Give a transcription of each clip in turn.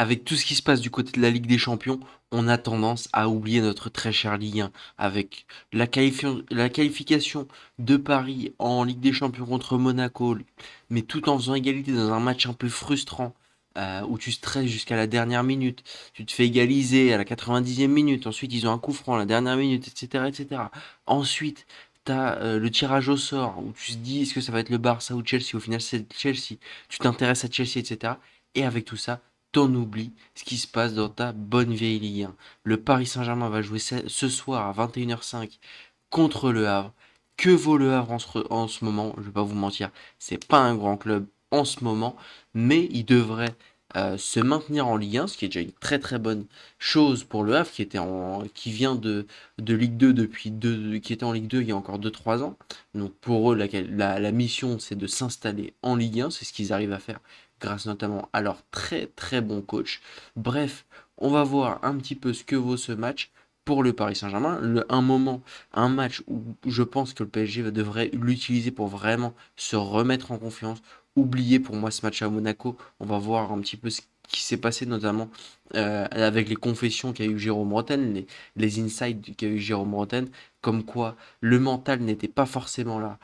Avec tout ce qui se passe du côté de la Ligue des Champions, on a tendance à oublier notre très cher Ligue 1. Avec la qualification de Paris en Ligue des Champions contre Monaco, mais tout en faisant égalité dans un match un peu frustrant, où tu stresses jusqu'à la dernière minute, tu te fais égaliser à la 90e minute, ensuite ils ont un coup franc à la dernière minute, etc. etc. Ensuite, tu as le tirage au sort, où tu te dis est-ce que ça va être le Barça ou Chelsea, au final c'est Chelsea, tu t'intéresses à Chelsea, etc. Et avec tout ça, t'en oublies ce qui se passe dans ta bonne vieille Ligue 1. Le Paris Saint-Germain va jouer ce soir à 21h05 contre le Havre. Que vaut le Havre en ce moment? Je vais pas vous mentir, c'est pas un grand club en ce moment, mais il devrait se maintenir en Ligue 1, ce qui est déjà une très très bonne chose pour le Havre, qui vient de Ligue 2 qui était en Ligue 2 il y a encore 2 3 ans. Donc pour eux, la mission, c'est de s'installer en Ligue 1, c'est ce qu'ils arrivent à faire grâce notamment à leur très très bon coach. Bref, on va voir un petit peu ce que vaut ce match pour le Paris Saint-Germain. Un match où je pense que le PSG devrait l'utiliser pour vraiment se remettre en confiance. Oublier pour moi ce match à Monaco. On va voir un petit peu ce qui s'est passé notamment avec les confessions qu'a eu Jérôme Rotten, les insights qu'a eu Jérôme Rotten, comme quoi le mental n'était pas forcément là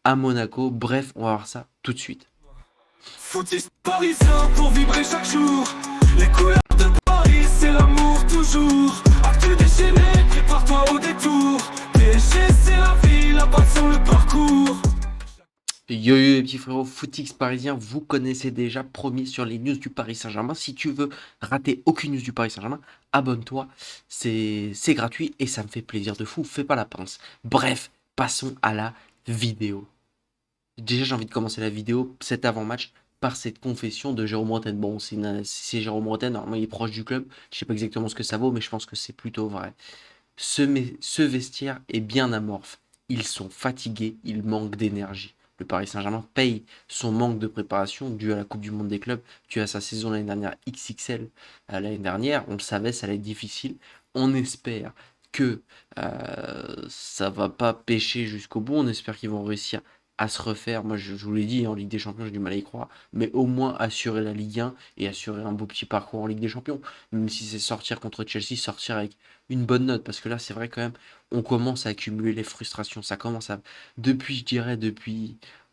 à Monaco. Bref, on va voir ça tout de suite. Footiste parisien pour vibrer chaque jour. Les couleurs de Paris, c'est l'amour toujours. Actu déchaîné, prépare-toi au détour. PSG, c'est la vie, la passion, le parcours. Yo yo les petits frérots, Footix parisien, vous connaissez déjà, promis sur les news du Paris Saint-Germain. Si tu veux rater aucune news du Paris Saint-Germain, abonne-toi, c'est gratuit et ça me fait plaisir de fou, fais pas la pince. Bref, passons à la vidéo. Déjà, j'ai envie de commencer la vidéo, cet avant-match, par cette confession de Jérôme Rotten. Bon, c'est Jérôme Rotten, normalement il est proche du club, je sais pas exactement ce que ça vaut, mais je pense que c'est plutôt vrai. Ce vestiaire est bien amorphe. Ils sont fatigués, ils manquent d'énergie. Le Paris Saint-Germain paye son manque de préparation dû à la Coupe du Monde des clubs, dû à sa saison l'année dernière XXL. L'année dernière, on le savait, ça allait être difficile. On espère que ça va pas pêcher jusqu'au bout. On espère qu'ils vont réussir à se refaire. Moi, je vous l'ai dit, en Ligue des Champions, j'ai du mal à y croire. Mais au moins assurer la Ligue 1 et assurer un beau petit parcours en Ligue des Champions. Même si c'est sortir contre Chelsea, sortir avec une bonne note, parce que là, c'est vrai quand même, on commence à accumuler les frustrations. Ça commence à, depuis, je dirais,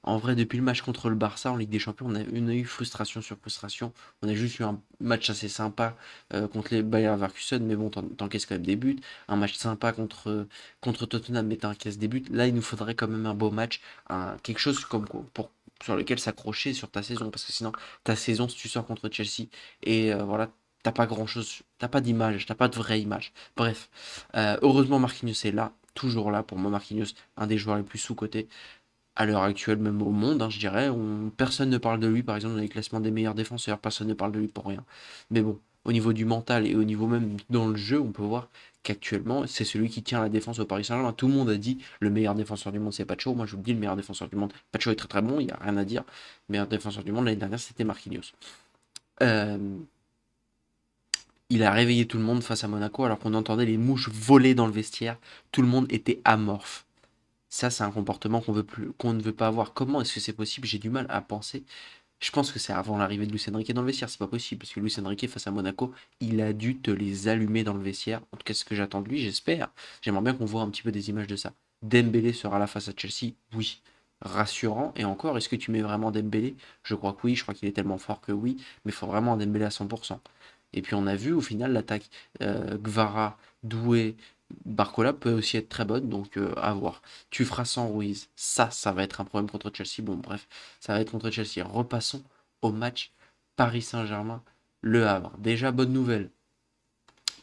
en vrai, depuis le match contre le Barça en Ligue des Champions, on a eu frustration sur frustration. On a juste eu un match assez sympa contre les Bayer Leverkusen, mais bon, t'encaisses quand même des buts. Un match sympa contre Tottenham, mais t'encaisses des buts. Là, il nous faudrait quand même un beau match, quelque chose comme sur lequel s'accrocher sur ta saison, parce que sinon, ta saison, si tu sors contre Chelsea, et voilà, t'as pas grand chose, t'as pas d'image, t'as pas de vraie image. Bref, heureusement Marquinhos est là, toujours là pour moi. Marquinhos, un des joueurs les plus sous-cotés à l'heure actuelle, même au monde, hein, je dirais. Personne ne parle de lui, par exemple, dans les classements des meilleurs défenseurs, personne ne parle de lui pour rien. Mais bon, au niveau du mental et au niveau même dans le jeu, on peut voir qu'actuellement, c'est celui qui tient la défense au Paris Saint-Germain. Tout le monde a dit le meilleur défenseur du monde, c'est Pacho. Moi, je vous le dis, le meilleur défenseur du monde. Pacho est très très bon, il n'y a rien à dire. Le meilleur défenseur du monde l'année dernière, c'était Marquinhos. Euh, il a réveillé tout le monde face à Monaco alors qu'on entendait les mouches voler dans le vestiaire. Tout le monde était amorphe. Ça, c'est un comportement qu'on ne veut pas avoir. Comment est-ce que c'est possible? J'ai du mal à penser. Je pense que c'est avant l'arrivée de Luis Enrique dans le vestiaire. C'est pas possible parce que Luis Enrique face à Monaco, il a dû te les allumer dans le vestiaire. En tout cas, ce que j'attends de lui, j'espère. J'aimerais bien qu'on voit un petit peu des images de ça. Dembélé sera là face à Chelsea. Oui. Rassurant. Et encore, est-ce que tu mets vraiment Dembélé? Je crois que oui. Je crois qu'il est tellement fort que oui. Mais il faut vraiment un Dembélé à 100%. Et puis on a vu au final l'attaque Gvara, Doué, Barcola peut aussi être très bonne, donc à voir. Tu feras sans Ruiz, ça va être un problème contre Chelsea. Bon, bref, ça va être contre Chelsea. Repassons au match Paris Saint-Germain, Le Havre. Déjà, bonne nouvelle.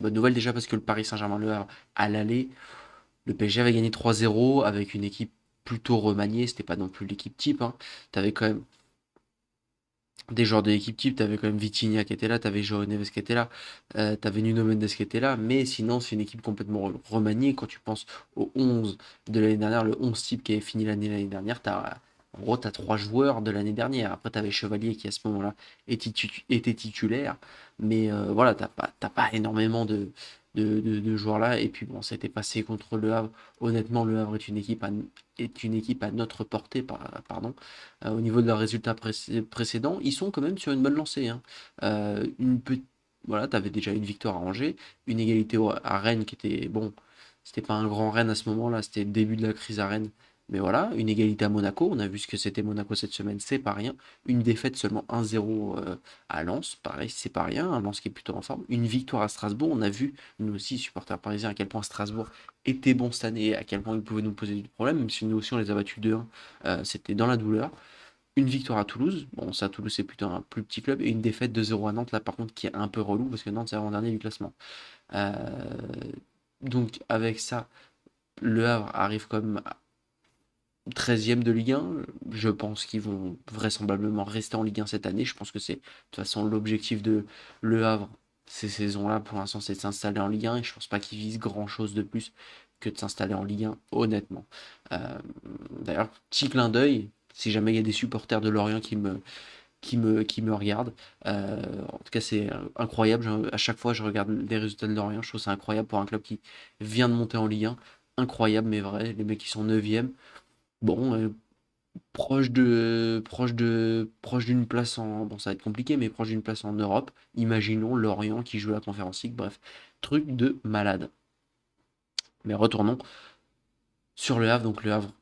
Bonne nouvelle déjà parce que le Paris Saint-Germain, Le Havre, à l'aller, le PSG avait gagné 3-0 avec une équipe plutôt remaniée. C'était pas non plus l'équipe type, hein. T'avais quand même des joueurs de l'équipe type, t'avais quand même Vitinha qui était là, t'avais João Neves qui était là, t'avais Nuno Mendes qui était là, mais sinon c'est une équipe complètement remaniée. Quand tu penses au 11 de l'année dernière, le 11 type qui avait fini l'année dernière, en gros t'as trois joueurs de l'année dernière. Après t'avais Chevalier qui à ce moment-là était titulaire, mais voilà, t'as pas énormément de joueurs là, et puis bon, ça a été passé contre Le Havre. Honnêtement, Le Havre est une équipe à notre portée, pardon. Au niveau de leurs résultats précédents, ils sont quand même sur une bonne lancée, hein. Une petite voilà, tu avais déjà une victoire à Angers, une égalité à Rennes qui était, bon, c'était pas un grand Rennes à ce moment-là, c'était le début de la crise à Rennes. Mais voilà, une égalité à Monaco, on a vu ce que c'était Monaco cette semaine, c'est pas rien. Une défaite seulement 1-0 à Lens, pareil, c'est pas rien, un Lens qui est plutôt en forme. Une victoire à Strasbourg, on a vu, nous aussi, supporters parisiens, à quel point Strasbourg était bon cette année, à quel point ils pouvaient nous poser du problème, même si nous aussi on les a battus 2-1, c'était dans la douleur. Une victoire à Toulouse, bon ça Toulouse c'est plutôt un plus petit club, et une défaite 2-0 à Nantes, là par contre qui est un peu relou, parce que Nantes c'est avant-dernier du classement. Euh, donc avec ça, Le Havre arrive comme 13e de Ligue 1. Je pense qu'ils vont vraisemblablement rester en Ligue 1 cette année. Je pense que c'est de toute façon l'objectif de Le Havre ces saisons-là pour l'instant, c'est de s'installer en Ligue 1 et je pense pas qu'ils visent grand-chose de plus que de s'installer en Ligue 1, honnêtement. Euh, D'ailleurs, petit clin d'œil, si jamais il y a des supporters de Lorient qui me regardent. En tout cas, c'est incroyable. À chaque fois, je regarde les résultats de Lorient. Je trouve ça incroyable pour un club qui vient de monter en Ligue 1. Incroyable, mais vrai. Les mecs qui sont 9e. Bon, proche d'une place en. Bon, ça va être compliqué, mais proche d'une place en Europe. Imaginons Lorient qui joue la Conférence League. Bref, truc de malade. Mais retournons sur Le Havre. Donc, Le Havre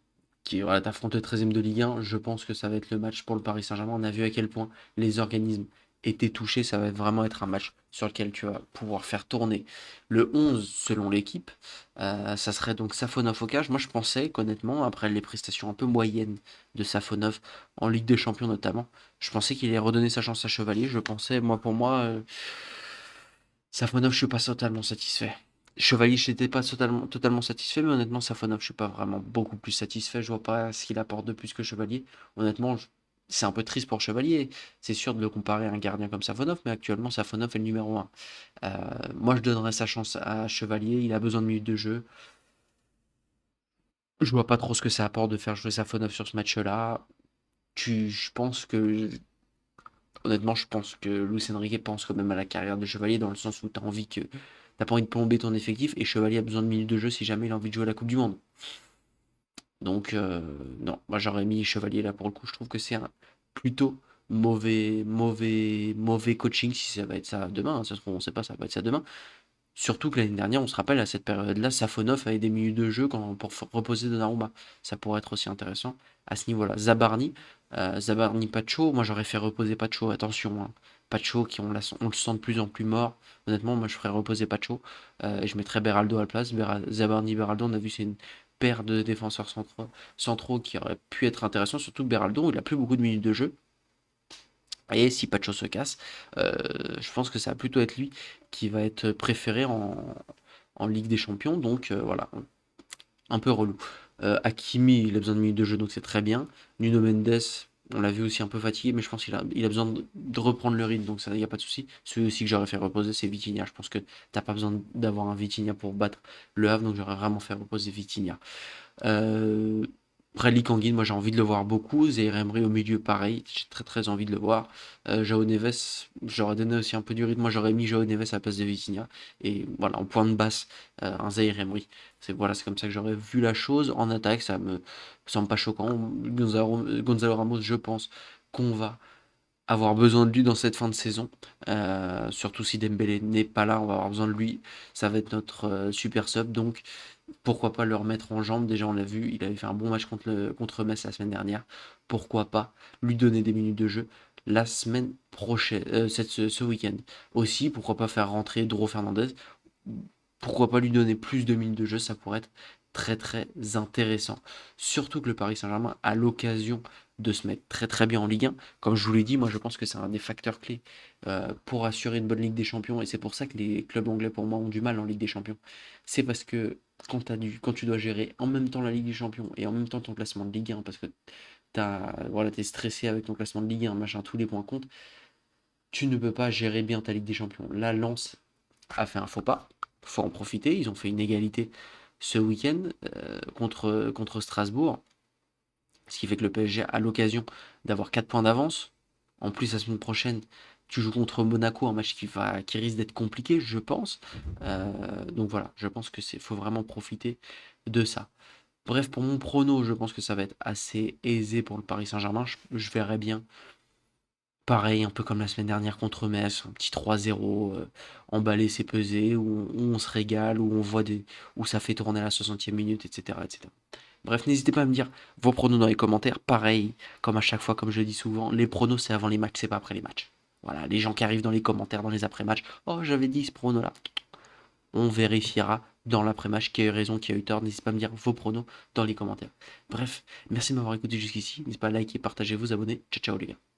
qui voilà, t'affronte le 13e de Ligue 1, je pense que ça va être le match pour le Paris Saint-Germain. On a vu à quel point les organismes étaient touchés. Ça va vraiment être un match sur lequel tu vas pouvoir faire tourner le 11 selon l'équipe. Ça serait donc Safonov au cage. Moi, je pensais qu'honnêtement, après les prestations un peu moyennes de Safonov, en Ligue des Champions notamment, je pensais qu'il allait redonner sa chance à Chevalier. Je pensais, moi, pour moi, Safonov, je suis pas totalement satisfait. Chevalier, je n'étais pas totalement satisfait, mais honnêtement, Safonov, je suis pas vraiment beaucoup plus satisfait. Je vois pas ce qu'il apporte de plus que Chevalier. Honnêtement, c'est un peu triste pour Chevalier. C'est sûr de le comparer à un gardien comme Safonov, mais actuellement, Safonov est le numéro un. Moi, je donnerais sa chance à Chevalier. Il a besoin de minutes de jeu. Je vois pas trop ce que ça apporte de faire jouer Safonov sur ce match-là. Je pense que Honnêtement, je pense que Luis Enrique pense quand même à la carrière de Chevalier dans le sens où t'as pas envie de plomber ton effectif et Chevalier a besoin de minutes de jeu si jamais il a envie de jouer à la Coupe du Monde. Donc non, moi j'aurais mis Chevalier là pour le coup. Je trouve que c'est un plutôt mauvais coaching si ça va être ça demain, hein. Ça se trouve, on sait pas, ça va être ça demain. Surtout que l'année dernière, on se rappelle à cette période-là, Safonov avait des minutes de jeu pour reposer Donnarumma. Ça pourrait être aussi intéressant à ce niveau-là. Zabarni Pacho, moi j'aurais fait reposer Pacho, attention, hein. Pacho, on le sent de plus en plus mort. Honnêtement, moi je ferais reposer Pacho et je mettrais Beraldo à la place. Zabarni Beraldo, on a vu, c'est une paire de défenseurs centraux qui aurait pu être intéressant, surtout que Beraldo, il a plus beaucoup de minutes de jeu. Et si Pacho se casse, je pense que ça va plutôt être lui qui va être préféré en Ligue des Champions. Donc voilà, un peu relou. Hakimi, il a besoin de minutes de jeu, donc c'est très bien. Nuno Mendes, on l'a vu aussi un peu fatigué, mais je pense qu'il a besoin de reprendre le rythme, donc ça, il n'y a pas de souci. Celui aussi que j'aurais fait reposer, c'est Vitinha. Je pense que t'as pas besoin d'avoir un Vitinha pour battre le Havre, donc j'aurais vraiment fait reposer Vitinha. Euh, Bradley Canguin, moi j'ai envie de le voir beaucoup. Zaïre Emery au milieu, pareil. J'ai très très envie de le voir. João Neves, j'aurais donné aussi un peu du rythme. Moi j'aurais mis João Neves à la place de Vitinha. Et voilà, en point de basse, un Zaïre Emery. C'est comme ça que j'aurais vu la chose. En attaque, ça me semble pas choquant. Gonzalo Ramos, je pense qu'on va avoir besoin de lui dans cette fin de saison. Surtout si Dembélé n'est pas là, on va avoir besoin de lui. Ça va être notre super sub. Donc pourquoi pas le remettre en jambe? Déjà, on l'a vu, il avait fait un bon match contre Metz la semaine dernière. Pourquoi pas lui donner des minutes de jeu la semaine prochaine, ce week-end. Aussi, pourquoi pas faire rentrer Dro Fernandez? Pourquoi pas lui donner plus de minutes de jeu? Ça pourrait être très très intéressant. Surtout que le Paris Saint-Germain a l'occasion de se mettre très très bien en Ligue 1. Comme je vous l'ai dit, moi je pense que c'est un des facteurs clés pour assurer une bonne Ligue des Champions. Et c'est pour ça que les clubs anglais pour moi ont du mal en Ligue des Champions. C'est parce que quand tu dois gérer en même temps la Ligue des Champions et en même temps ton classement de Ligue 1, parce que t'es stressé avec ton classement de Ligue 1, machin, tous les points comptent, tu ne peux pas gérer bien ta Ligue des Champions. Là, Lens a fait un faux pas, faut en profiter. Ils ont fait une égalité ce week-end contre Strasbourg, ce qui fait que le PSG a l'occasion d'avoir 4 points d'avance. En plus, la semaine prochaine, tu joues contre Monaco, un match qui risque d'être compliqué, je pense. Donc voilà, je pense que faut vraiment profiter de ça. Bref, pour mon prono, je pense que ça va être assez aisé pour le Paris Saint-Germain. Je verrais bien Pareil, un peu comme la semaine dernière contre Metz, un petit 3-0, emballé, c'est pesé, où on se régale, où ça fait tourner à la 60e minute, etc., etc. Bref, n'hésitez pas à me dire vos pronos dans les commentaires. Pareil, comme à chaque fois, comme je le dis souvent, les pronos c'est avant les matchs, c'est pas après les matchs. Voilà, les gens qui arrivent dans les commentaires, dans les après-matchs, oh j'avais dit ce prono-là. On vérifiera dans l'après-match qui a eu raison, qui a eu tort. N'hésitez pas à me dire vos pronos dans les commentaires. Bref, merci de m'avoir écouté jusqu'ici. N'hésitez pas à liker, partager, vous abonner. Ciao ciao les gars.